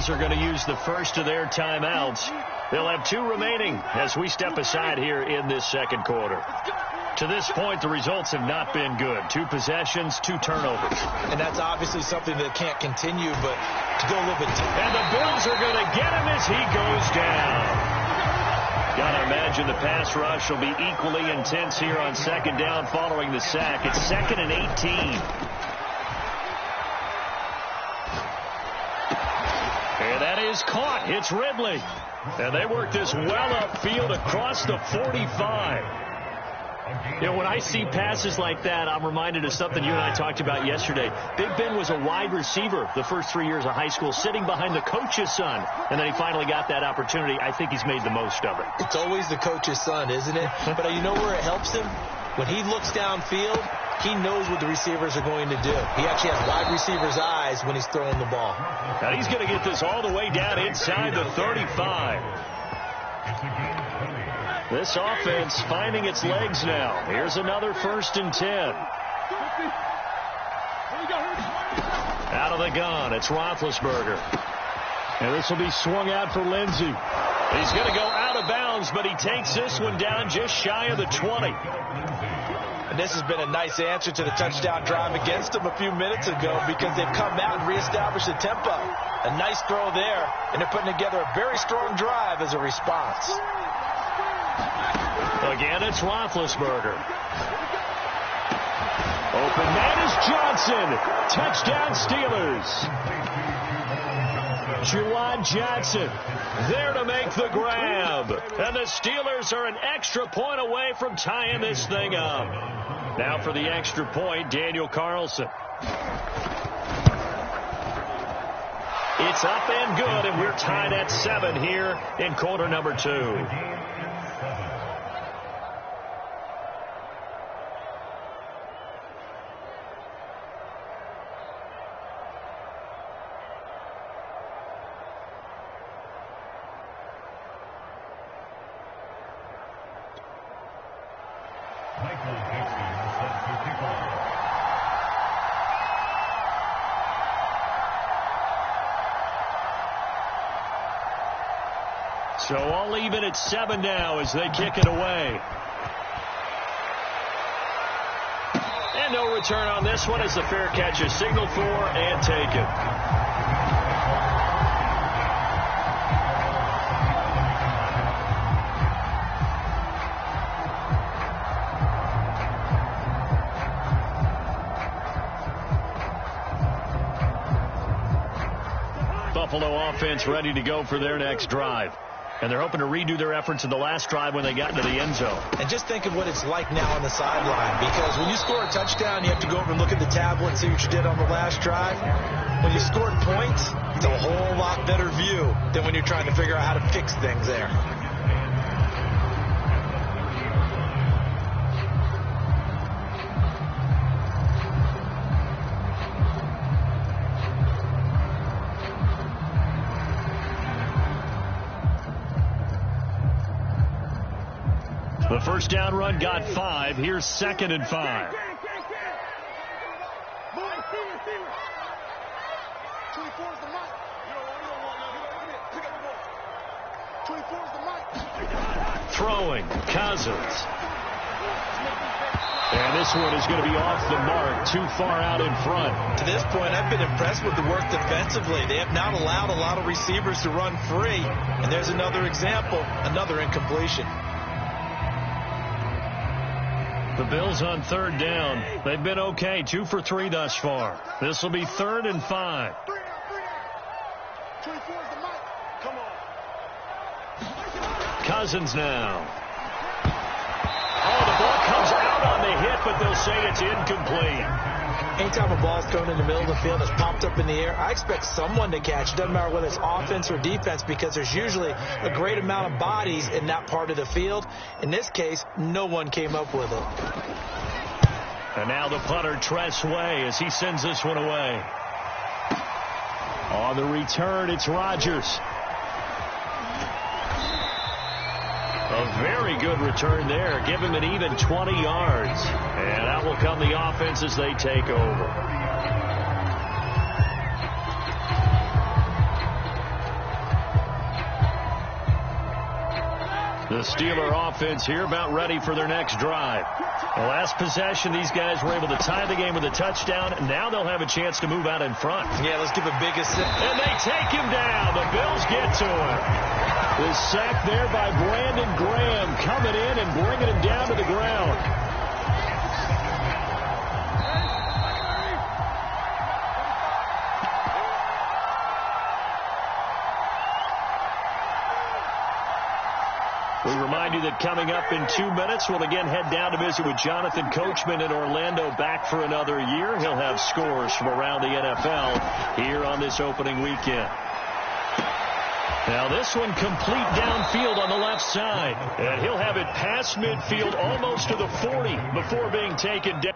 Bills are going to use the first of their timeouts. They'll have 2 remaining as we step aside here in this second quarter. To this point, the results have not been good. 2 possessions, 2 turnovers. And that's obviously something that can't continue, but to go a little bit deeper. And the Bills are going to get him as he goes down. Got to imagine the pass rush will be equally intense here on second down following the sack. It's 2nd and 18. And that is caught. It's Ridley. And they work this well upfield across the 45. You know, when I see passes like that, I'm reminded of something you and I talked about yesterday. Big Ben was a wide receiver the first 3 years of high school, sitting behind the coach's son. And then he finally got that opportunity. I think he's made the most of it. It's always the coach's son, isn't it? But you know where it helps him? When he looks downfield, he knows what the receivers are going to do. He actually has wide receivers' eyes when he's throwing the ball. And he's going to get this all the way down inside the 35. This offense finding its legs now. Here's another 1st and 10. Out of the gun, it's Roethlisberger. And this will be swung out for Lindsey. He's going to go out of bounds, but he takes this one down just shy of the 20. And this has been a nice answer to the touchdown drive against them a few minutes ago because they've come out and reestablished the tempo. A nice throw there, and they're putting together a very strong drive as a response. Again, it's Roethlisberger. Open man is Johnson. Touchdown Steelers. Juwan Johnson there to make the grab. And the Steelers are an extra point away from tying this thing up. Now for the extra point, Daniel Carlson. It's up and good, and we're tied at 7 here in quarter number 2. So all even at 7 now as they kick it away. And no return on this one as the fair catch is signaled for and taken. Buffalo offense ready to go for their next drive. And they're hoping to redo their efforts in the last drive when they got into the end zone. And just think of what it's like now on the sideline. Because when you score a touchdown, you have to go over and look at the tablet and see what you did on the last drive. When you scored points, it's a whole lot better view than when you're trying to figure out how to fix things there. The first down run got 5. Here's 2nd and 5. Throwing, Cousins. And this one is going to be off the mark, too far out in front. To this point, I've been impressed with the work defensively. They have not allowed a lot of receivers to run free. And there's another example, another incompletion. The Bills on 3rd down. They've been okay, 2 for 3 thus far. This will be 3rd and 5. Cousins now. Oh, the ball comes out on the hit, but they'll say it's incomplete. Anytime a ball's thrown in the middle of the field, it's popped up in the air, I expect someone to catch. It doesn't matter whether it's offense or defense because there's usually a great amount of bodies in that part of the field. In this case, no one came up with it. And now the punter, Tress Way, as he sends this one away. On the return, it's Rodgers. A very good return there. Give him an even 20 yards. And out will come the offense as they take over. 2 2 The Steeler offense here about ready for their next drive. The last possession, these guys were able to tie the game with a touchdown. Now they'll have a chance to move out in front. Yeah, let's give a big assist. And they take him down. The Bills get to him. The sack there by Brandon Graham coming in and bringing him down to the ground. We remind you that coming up in 2 minutes, we'll again head down to visit with Jonathan Coachman in Orlando, back for another year. He'll have scores from around the NFL here on this opening weekend. Now this one complete downfield on the left side. And he'll have it past midfield almost to the 40 before being taken down.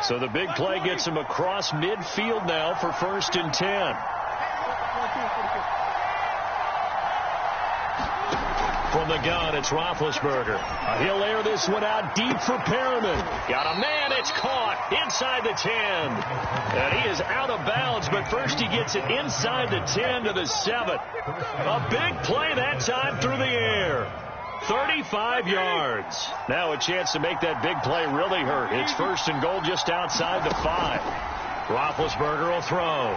So the big play gets him across midfield now for 1st and 10. From the gun, it's Roethlisberger. He'll air this one out deep for Perriman. Got a man, it's caught inside the 10. And he is out of bounds, but first he gets it inside the 10 to the 7. A big play that time through the air. 35 yards. Now a chance to make that big play really hurt. It's 1st and goal just outside the 5. Roethlisberger will throw.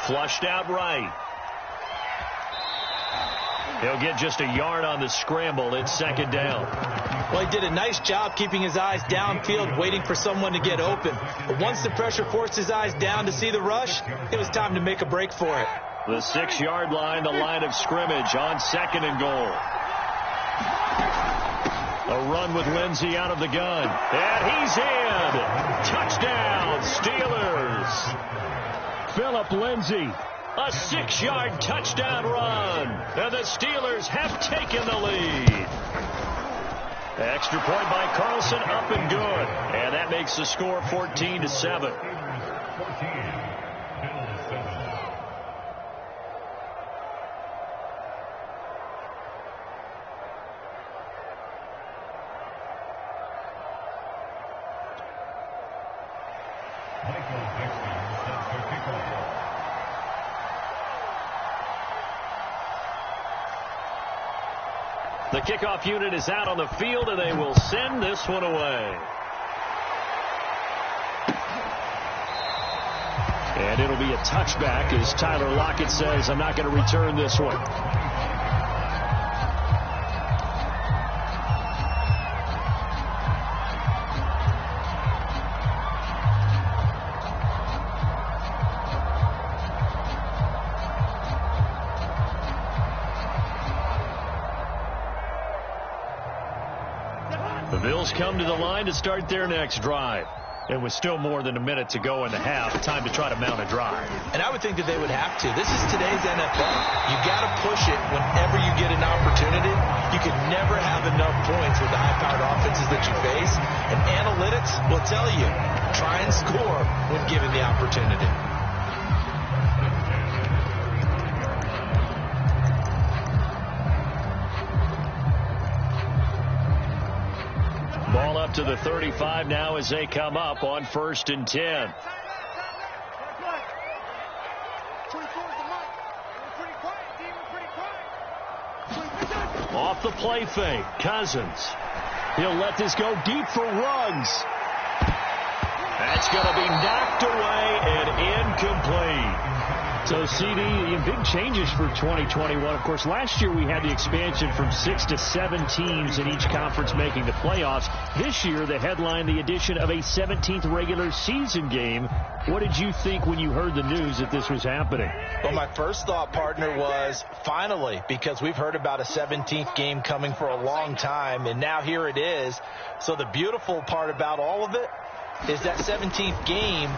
Flushed out right. He'll get just a yard on the scramble. It's 2nd down. Well, he did a nice job keeping his eyes downfield, waiting for someone to get open. But once the pressure forced his eyes down to see the rush, it was time to make a break for it. The 6-yard line, the line of scrimmage on 2nd and goal. A run with Lindsey out of the gun. And he's in. Touchdown, Steelers. Philip Lindsey. A 6-yard touchdown run. And the Steelers have taken the lead. Extra point by Carlson, up and good. And that makes the score 14-7. The kickoff unit is out on the field, and they will send this one away. And it'll be a touchback as Tyler Lockett says, I'm not going to return this one. The Bills come to the line to start their next drive. And with still more than a minute to go in the half, time to try to mount a drive. And I would think that they would have to. This is today's NFL. You got to push it whenever you get an opportunity. You can never have enough points with the high-powered offenses that you face. And analytics will tell you, try and score when given the opportunity. Ball up to the 35 now as they come up on 1st and 10. Off the play fake, Cousins. He'll let this go deep for Ruggs. That's going to be knocked away and incomplete. So, CD, big changes for 2021. Of course, last year we had the expansion from 6 to 7 teams in each conference making the playoffs. This year, the headline, the addition of a 17th regular season game. What did you think when you heard the news that this was happening? Well, my first thought, partner, was finally, because we've heard about a 17th game coming for a long time, and now here it is. So the beautiful part about all of it, is that 17th game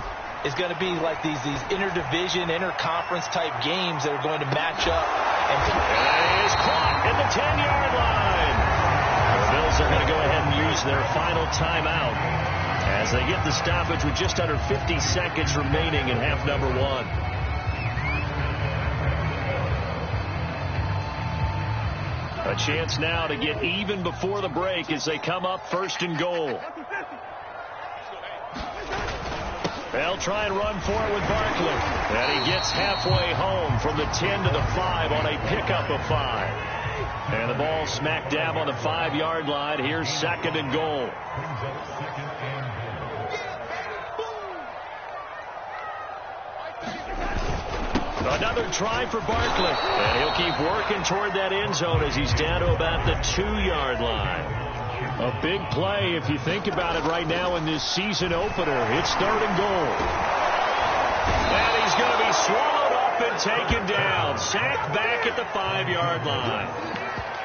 is going to be like these interdivision, interconference type games that are going to match up. And it is caught at the 10-yard line. The Bills are going to go ahead and use their final timeout as they get the stoppage with just under 50 seconds remaining in half number 1. A chance now to get even before the break as they come up 1st and goal. They'll try and run for it with Barkley. And he gets halfway home from the 10 to the 5 on a pickup of 5. And the ball smack dab on the 5-yard line. Here's 2nd and goal. Another try for Barkley. And he'll keep working toward that end zone as he's down to about the 2-yard line. A big play if you think about it right now in this season opener. It's 3rd and goal. And he's going to be swallowed up and taken down. Sacked back at the 5-yard line.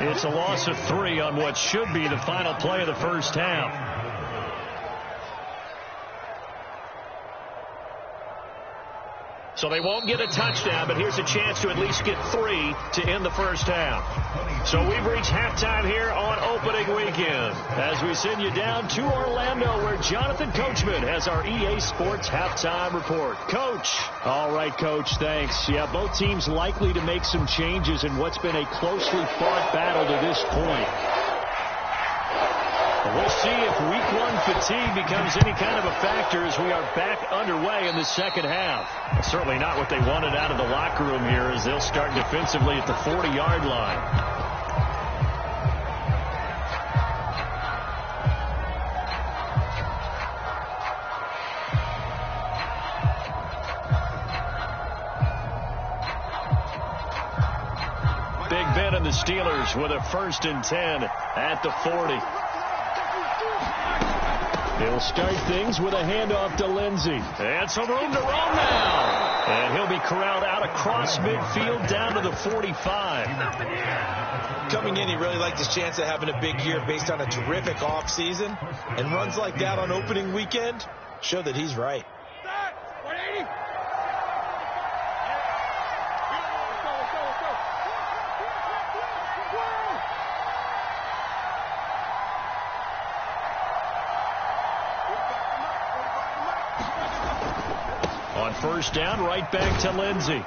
It's a loss of 3 on what should be the final play of the first half. So they won't get a touchdown, but here's a chance to at least get 3 to end the first half. So we've reached halftime here on opening weekend as we send you down to Orlando where Jonathan Coachman has our EA Sports halftime report. Coach. All right, Coach, thanks. Yeah, both teams likely to make some changes in what's been a closely fought battle to this point. We'll see if week 1 fatigue becomes any kind of a factor as we are back underway in the second half. Certainly not what they wanted out of the locker room here as they'll start defensively at the 40-yard line. Big Ben and the Steelers with a 1st and 10 at the 40. He'll start things with a handoff to Lindsey. And some room to roam now. And he'll be corralled out across midfield down to the 45. Coming in, he really liked his chance of having a big year based on a terrific offseason. And runs like that on opening weekend show that he's right. On 1st down, right back to Lindsey.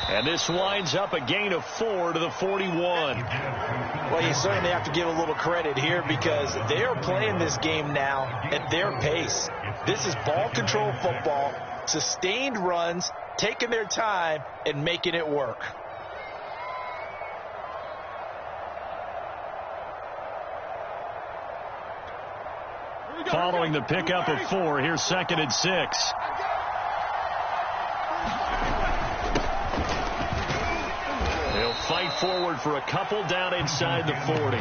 And this winds up a gain of 4 to the 41. Well, you certainly have to give a little credit here because they are playing this game now at their pace. This is ball control football, sustained runs, taking their time, and making it work. Following the pickup of 4, here's 2nd and 6. They'll fight forward for a couple down inside the 40.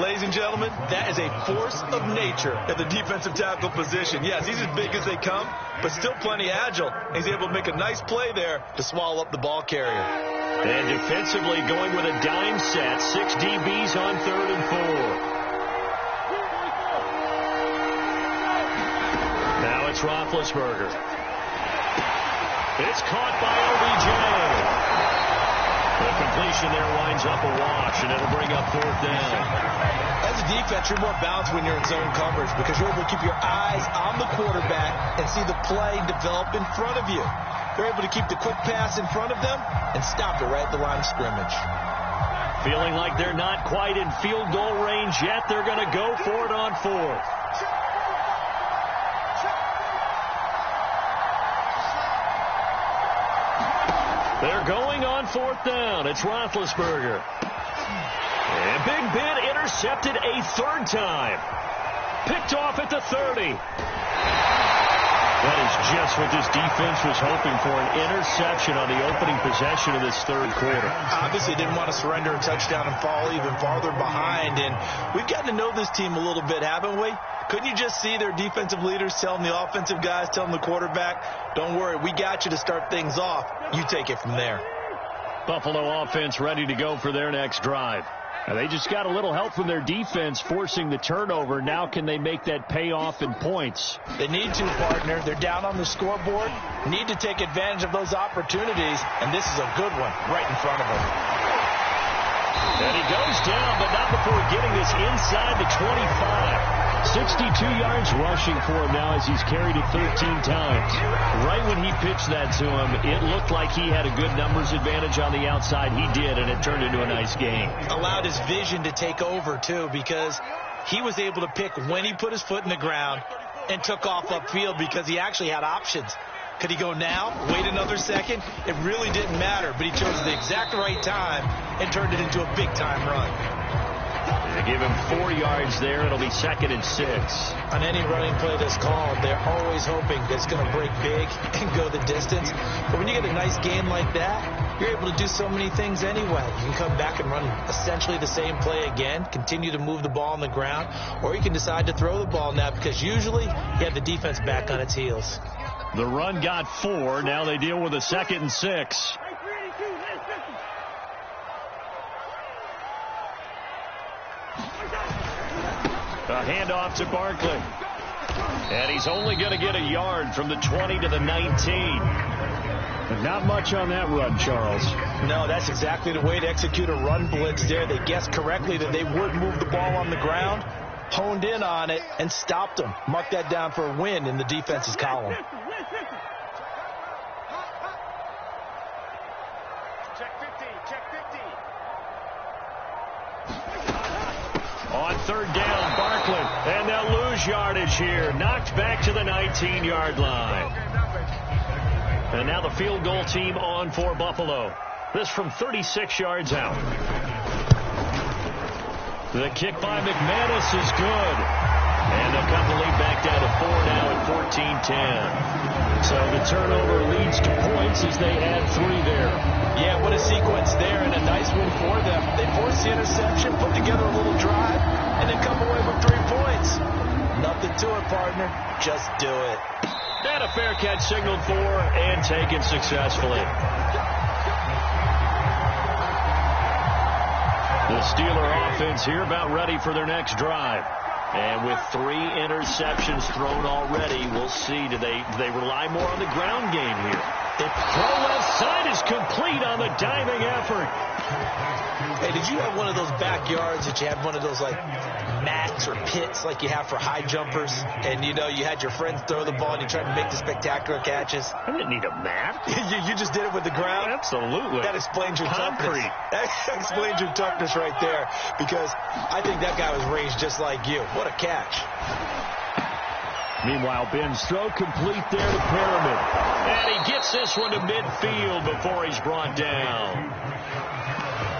Ladies and gentlemen, that is a force of nature at the defensive tackle position. Yes, he's as big as they come, but still plenty agile. He's able to make a nice play there to swallow up the ball carrier. And defensively going with a dime set, 6 DBs on 3rd and 4. Now it's Roethlisberger. It's caught by OBJ. The completion there winds up a wash, and it'll bring up 4th down. As a defense, you're more balanced when you're in zone coverage because you're able to keep your eyes on the quarterback and see the play develop in front of you. They're able to keep the quick pass in front of them and stop it right at the line of scrimmage. Feeling like they're not quite in field goal range yet, they're going to go for it on 4th. They're going on 4th down. It's Roethlisberger. And Big Ben intercepted a 3rd time. Picked off at the 30. That is just what this defense was hoping for, an interception on the opening possession of this 3rd quarter. Obviously didn't want to surrender a touchdown and fall even farther behind. And we've gotten to know this team a little bit, haven't we? Couldn't you just see their defensive leaders telling the offensive guys, telling the quarterback, don't worry, we got you to start things off. You take it from there. Buffalo offense ready to go for their next drive. And they just got a little help from their defense forcing the turnover. Now can they make that pay off in points? They need to, partner. They're down on the scoreboard. Need to take advantage of those opportunities, and this is a good one right in front of them. And he goes down, but not before getting this inside the 25. 62 yards rushing for him now as he's carried it 13 times. Right when he pitched that to him, it looked like he had a good numbers advantage on the outside. He did, and it turned into a nice game. Allowed his vision to take over, too, because he was able to pick when he put his foot in the ground and took off upfield because he actually had options. Could he go now, wait another second? It really didn't matter, but he chose the exact right time and turned it into a big-time run. They give him 4 yards there. It'll be 2nd and 6. On any running play that's called, they're always hoping that it's going to break big and go the distance. But when you get a nice game like that, you're able to do so many things anyway. You can come back and run essentially the same play again, continue to move the ball on the ground, or you can decide to throw the ball now because usually you have the defense back on its heels. The run got 4. Now they deal with a 2nd and 6. A handoff to Barkley. And he's only going to get a yard from the 20 to the 19. But not much on that run, Charles. No, that's exactly the way to execute a run blitz there. They guessed correctly that they would move the ball on the ground, honed in on it, and stopped them. Mark that down for a win in the defense's column. On 3rd down, Barkley, and they'll lose yardage here. Knocked back to the 19-yard line. And now the field goal team on for Buffalo. This from 36 yards out. The kick by McManus is good. And they'll cut the lead back down to 4 now at 14-10. So the turnover leads to points as they add 3 there. Yeah, what a sequence there, and a nice win for them. They forced the interception, put together a little drive, and then come away with 3 points. Nothing to it, partner. Just do it. And a fair catch signaled for and taken successfully. The Steeler offense here about ready for their next drive. And with 3 interceptions thrown already, we'll see. Do they rely more on the ground game here? The throw left side is complete on the diving effort. Hey, did you have one of those backyards that you had one of those like mats or pits like you have for high jumpers? And, you know, you had your friends throw the ball and you tried to make the spectacular catches? I didn't need a mat. you just did it with the ground? Absolutely. That explains your toughness. That explains your toughness right there, because I think that guy was raised just like you. What a catch. Meanwhile, Ben's throw complete there to Perriman. And he gets this one to midfield before he's brought down.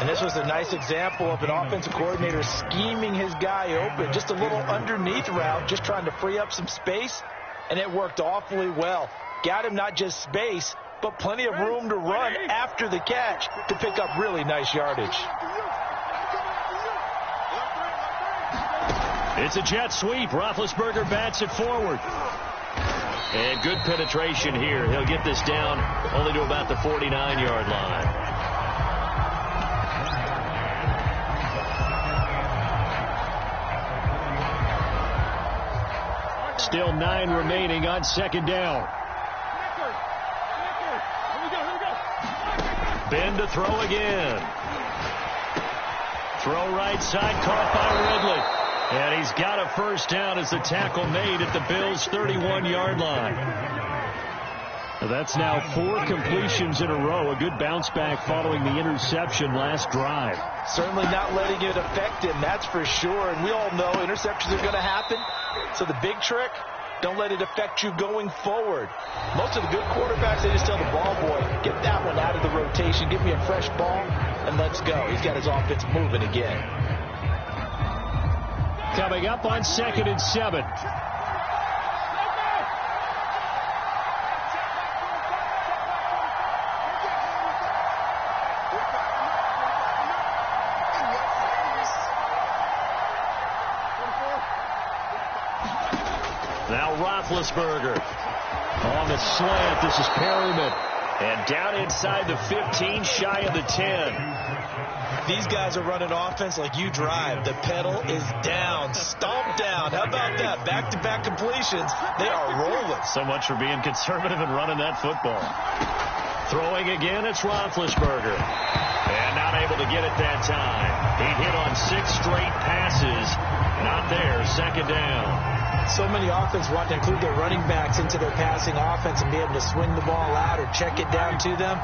And this was a nice example of an offensive coordinator scheming his guy open. Just a little underneath route, just trying to free up some space. And it worked awfully well. Got him not just space, but plenty of room to run after the catch to pick up really nice yardage. It's a jet sweep. Roethlisberger bats it forward. And good penetration here. He'll get this down only to about the 49-yard line. Still 9 remaining on 2nd down. Ben to throw again. Throw right side, caught by Ridley. And he's got a first down as the tackle made at the Bills' 31-yard line. That's now 4 completions in a row. A good bounce back following the interception last drive. Certainly not letting it affect him, that's for sure. And we all know interceptions are going to happen. So the big trick, don't let it affect you going forward. Most of the good quarterbacks, they just tell the ball boy, get that one out of the rotation, give me a fresh ball, and let's go. He's got his offense moving again. Coming up on 2nd and 7. Now Roethlisberger on the slant. This is Perriman. And down inside the 15, shy of the 10. These guys are running offense like you drive. The pedal is down, stomped down. How about that? Back-to-back completions. They are rolling. So much for being conservative and running that football. Throwing again, it's Roethlisberger. And not able to get it that time. He hit on 6 straight passes. Not there, second down. So many offenses want to include their running backs into their passing offense and be able to swing the ball out or check it down to them.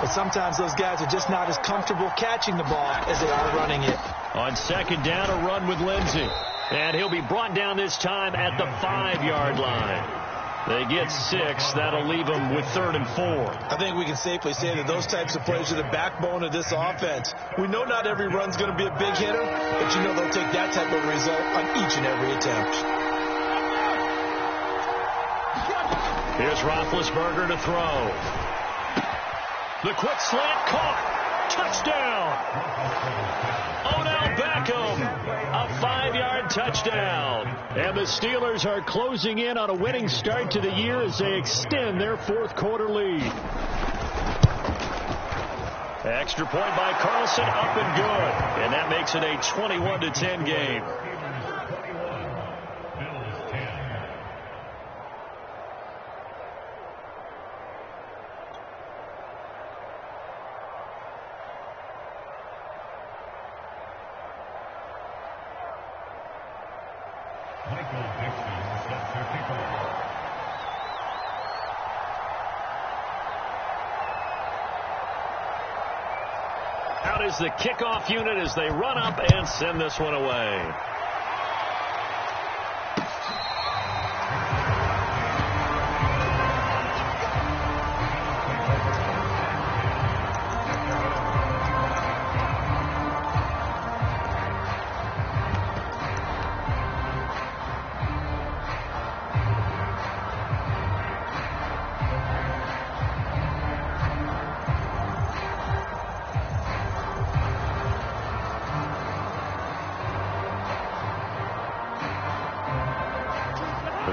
But sometimes those guys are just not as comfortable catching the ball as they are running it. On second down, a run with Lindsey. And he'll be brought down this time at the 5-yard line. They get 6. That'll leave them with 3rd and 4. I think we can safely say that those types of plays are the backbone of this offense. We know not every run's going to be a big hitter, but you know they'll take that type of result on each and every attempt. Here's Roethlisberger to throw. The quick slant caught. Touchdown. Odell Beckham. A 5-yard touchdown. And the Steelers are closing in on a winning start to the year as they extend their 4th quarter lead. Extra point by Carlson, up and good. And that makes it a 21-10 game. Out is the kickoff unit as they run up and send this one away.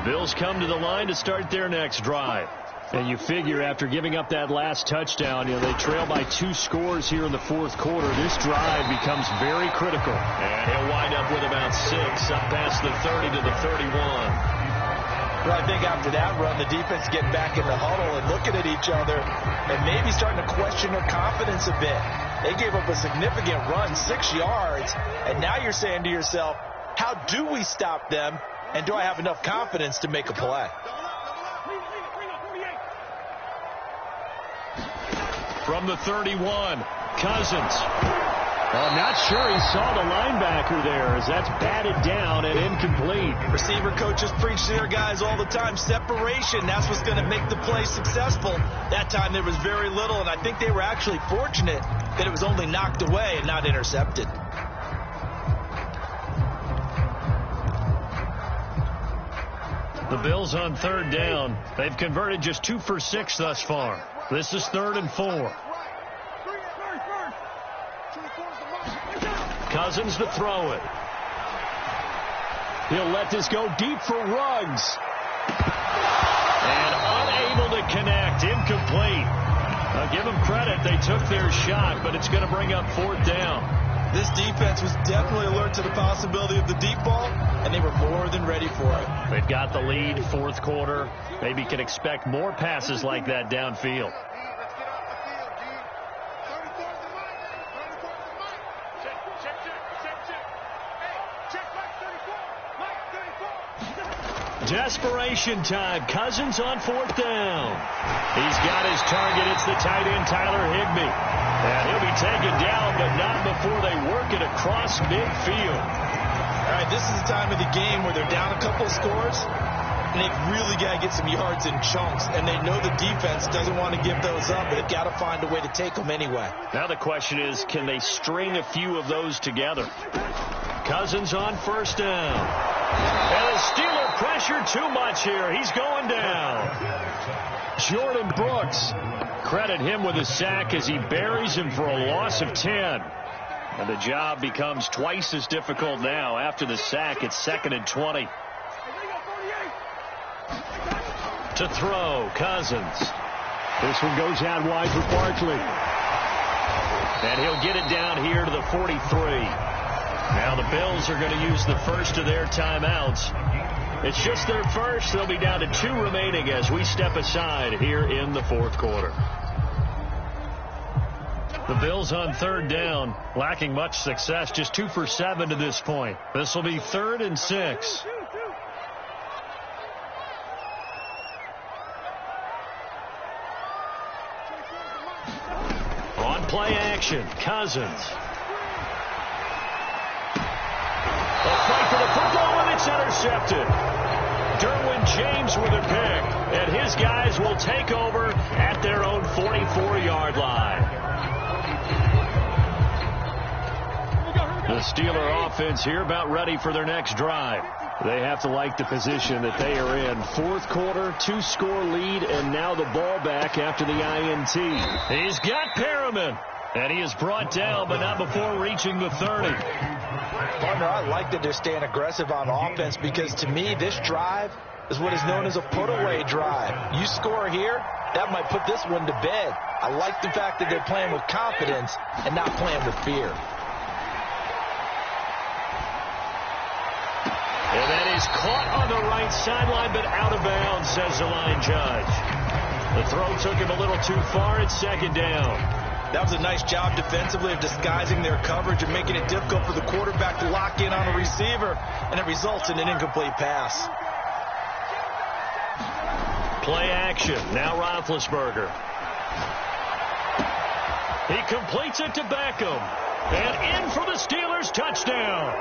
Bills come to the line to start their next drive. And you figure after giving up that last touchdown, they trail by 2 scores here in the 4th quarter. This drive becomes very critical. And he'll wind up with about 6 up past the 30 to the 31. Well, I think after that run, the defense get back in the huddle and looking at each other and maybe starting to question their confidence a bit. They gave up a significant run, 6 yards, and now you're saying to yourself, how do we stop them? And do I have enough confidence to make a play? From the 31, Cousins. I'm not sure he saw the linebacker there as that's batted down and incomplete. Receiver coaches preach to their guys all the time. Separation, that's what's going to make the play successful. That time there was very little, and I think they were actually fortunate that it was only knocked away and not intercepted. The Bills on 3rd down. They've converted just 2 for 6 thus far. This is 3rd and 4. Cousins to throw it. He'll let this go deep for Ruggs. And unable to connect. Incomplete. I'll give them credit. They took their shot, but it's going to bring up 4th down. This defense was definitely alert to the possibility of the deep ball, and they were more than ready for it. They've got the lead, 4th quarter. Maybe can expect more passes like that downfield. Desperation time. Cousins on 4th down. He's got his target. It's the tight end, Tyler Higbee. And he'll be taken down, but not before they work it across midfield. All right, this is the time of the game where they're down a couple of scores, and they've really got to get some yards in chunks, and they know the defense doesn't want to give those up, but they've got to find a way to take them anyway. Now the question is, can they string a few of those together? Cousins on 1st down. And the Steeler pressure too much here. He's going down. Jordan Brooks. Credit him with a sack as he buries him for a loss of 10. And the job becomes twice as difficult now. After the sack, it's 2nd and 20. To throw, Cousins. This one goes out wide for Barkley. And he'll get it down here to the 43. Now the Bills are going to use the first of their timeouts. It's just their first. They'll be down to 2 remaining as we step aside here in the fourth quarter. The Bills on third down, lacking much success, just 2 for 7 to this point. This will be 3rd and 6. On play action, Cousins. A fight for the football, and it's intercepted. Derwin James with a pick, and his guys will take over at their own 44-yard line. The Steeler offense here about ready for their next drive. They have to like the position that they are in. Fourth quarter, 2-score lead, and now the ball back after the INT. He's got Perriman, and he is brought down, but not before reaching the 30. Partner, I like that they're staying aggressive on offense because, to me, this drive is what is known as a put-away drive. You score here, that might put this one to bed. I like the fact that they're playing with confidence and not playing with fear. And that is caught on the right sideline, but out of bounds, says the line judge. The throw took him a little too far. It's 2nd down. That was a nice job defensively of disguising their coverage and making it difficult for the quarterback to lock in on a receiver, and it results in an incomplete pass. Play action. Now Roethlisberger. He completes it to Beckham. And in for the Steelers touchdown.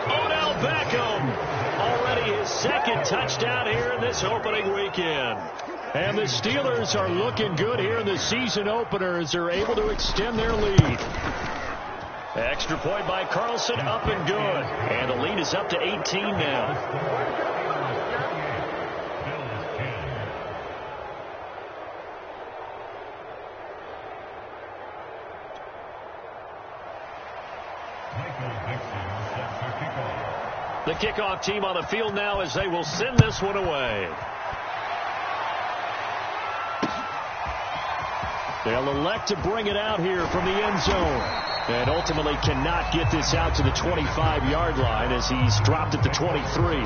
Odell Beckham. Already his 2nd touchdown here in this opening weekend. And the Steelers are looking good here in the season opener as they're able to extend their lead. Extra point by Carlson, up and good. And the lead is up to 18 now. The kickoff team on the field now as they will send this one away. They'll elect to bring it out here from the end zone. And ultimately cannot get this out to the 25-yard line as he's dropped at the 23.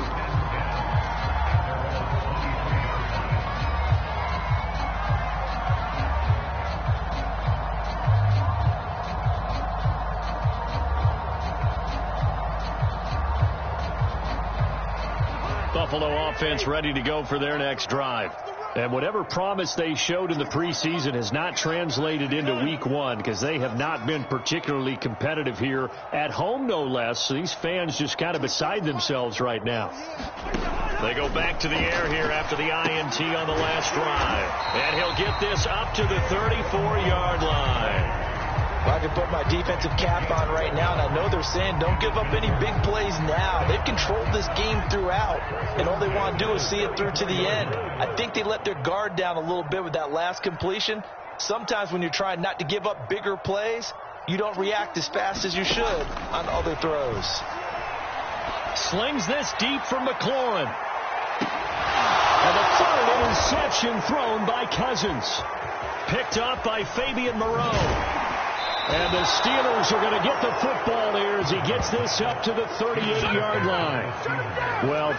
Buffalo offense ready to go for their next drive. And whatever promise they showed in the preseason has not translated into week 1 because they have not been particularly competitive here at home, no less. So these fans just kind of beside themselves right now. They go back to the air here after the INT on the last drive. And he'll get this up to the 34-yard line. I can put my defensive cap on right now, and I know they're saying don't give up any big plays now. They've controlled this game throughout, and all they want to do is see it through to the end. I think they let their guard down a little bit with that last completion. Sometimes when you're trying not to give up bigger plays, you don't react as fast as you should on other throws. Slings this deep from McLaurin. And the 3rd interception thrown by Cousins. Picked up by Fabian Moreau. And the Steelers are going to get the football there as he gets this up to the 38-yard line. Well,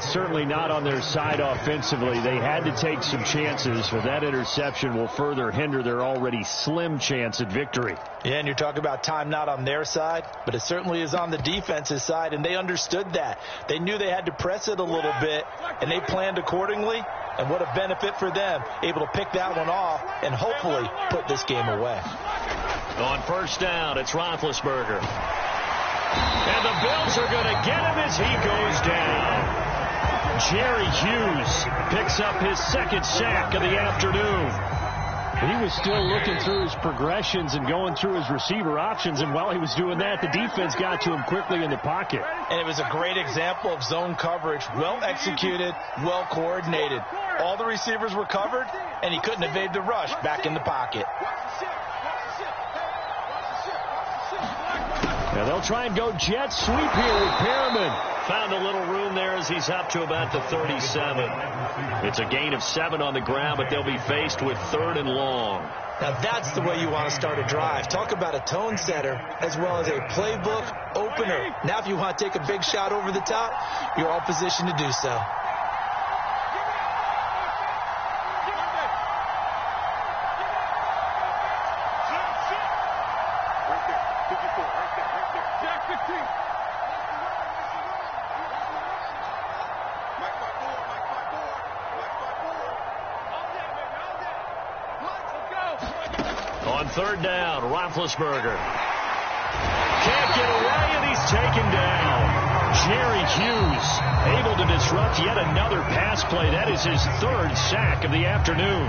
certainly not on their side offensively. They had to take some chances, but that interception will further hinder their already slim chance at victory. Yeah, and you're talking about time not on their side, but it certainly is on the defense's side, and they understood that. They knew they had to press it a little bit, and they planned accordingly. And what a benefit for them, able to pick that one off and hopefully put this game away. On first down, it's Roethlisberger. And the Bills are going to get him as he goes down. Jerry Hughes picks up his 2nd sack of the afternoon. He was still looking through his progressions and going through his receiver options, and while he was doing that, the defense got to him quickly in the pocket. And it was a great example of zone coverage, well executed, well coordinated. All the receivers were covered, and he couldn't evade the rush back in the pocket. Now they'll try and go jet sweep here with Perriman. Found a little room there as he's up to about the 37. It's a gain of 7 on the ground, but they'll be faced with 3rd and long. Now that's the way you want to start a drive. Talk about a tone setter as well as a playbook opener. Now if you want to take a big shot over the top, you're all positioned to do so. On third down, Roethlisberger can't get away, and he's taken down. Jerry Hughes able to disrupt yet another pass play. That is his third sack of the afternoon.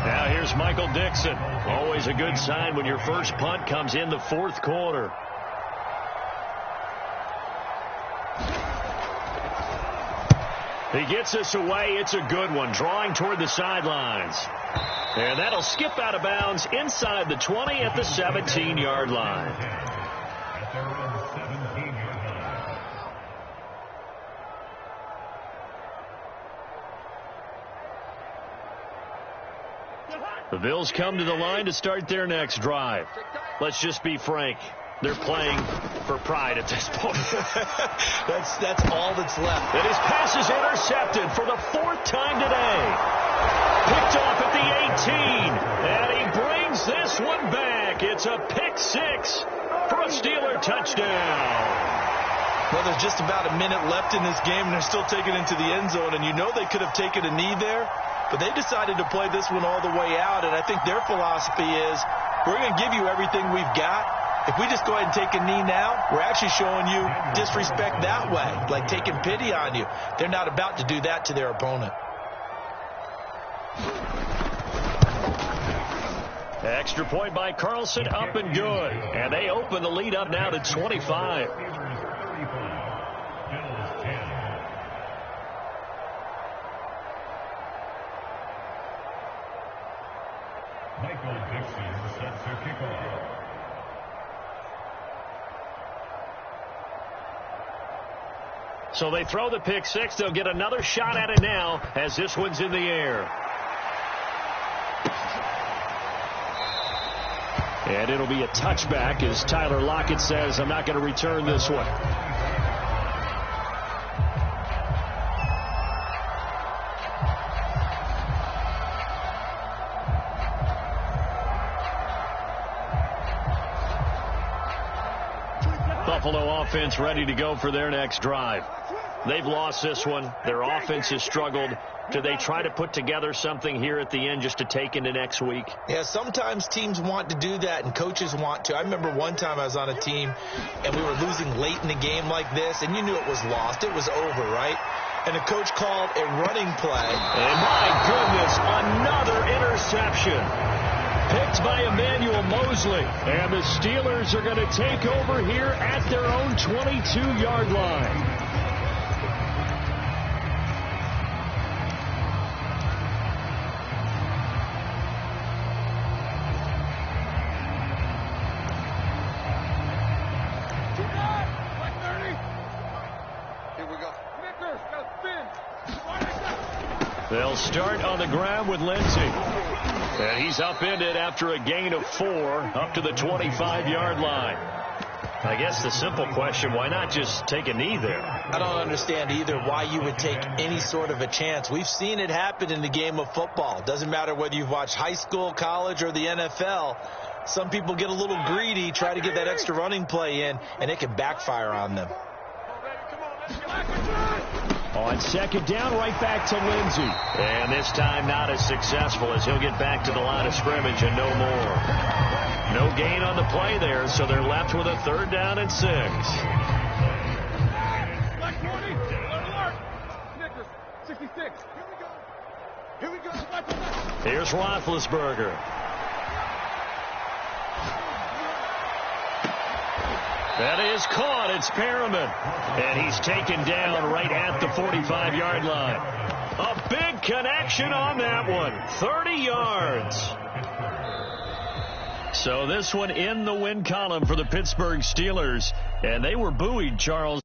Now here's Michael Dixon. Always a good sign when your first punt comes in the fourth quarter. He gets this away. It's a good one, drawing toward the sidelines. And that'll skip out of bounds inside the 20 at the 17-yard line. The Bills come to the line to start their next drive. Let's just be frank. They're playing for pride at this point. That's all that's left. And his pass is intercepted for the fourth time today. Picked off at the 18. And he brings this one back. It's a pick six for a Steeler touchdown. Well, there's just about a minute left in this game, and they're still taking it into the end zone. And you know they could have taken a knee there, but they decided to play this one all the way out. And I think their philosophy is, we're going to give you everything we've got. If we just go ahead and take a knee now, we're actually showing you disrespect that way, like taking pity on you. They're not about to do that to their opponent. Extra point by Carlson, up and good. And they open the lead up now to 25. Michael Dixon sets the kickoff. So they throw the pick six. They'll get another shot at it now as this one's in the air. And it'll be a touchback as Tyler Lockett says, I'm not going to return this one. Buffalo offense ready to go for their next drive. They've lost this one. Their offense has struggled. Do they try to put together something here at the end just to take into next week? Yeah, sometimes teams want to do that and coaches want to. I remember one time I was on a team and we were losing late in the game like this, and you knew it was lost. It was over, right? And the coach called a running play. And my goodness, another interception. Picked by Emmanuel Mosley. And the Steelers are going to take over here at their own 22-yard line. They'll start on the ground with Lindsey. And he's upended after a gain of 4 up to the 25-yard line. I guess the simple question, why not just take a knee there? I don't understand either why you would take any sort of a chance. We've seen it happen in the game of football. It doesn't matter whether you've watched high school, college, or the NFL. Some people get a little greedy, try to get that extra running play in, and it can backfire on them. On second down, right back to Lindsey. And this time not as successful as he'll get back to the line of scrimmage and no more. No gain on the play there, so they're left with a 3rd down and 6. Here's Roethlisberger. That is caught. It's Perriman. And he's taken down right at the 45-yard line. A big connection on that one. 30 yards. So this one in the win column for the Pittsburgh Steelers. And they were buoyed, Charles.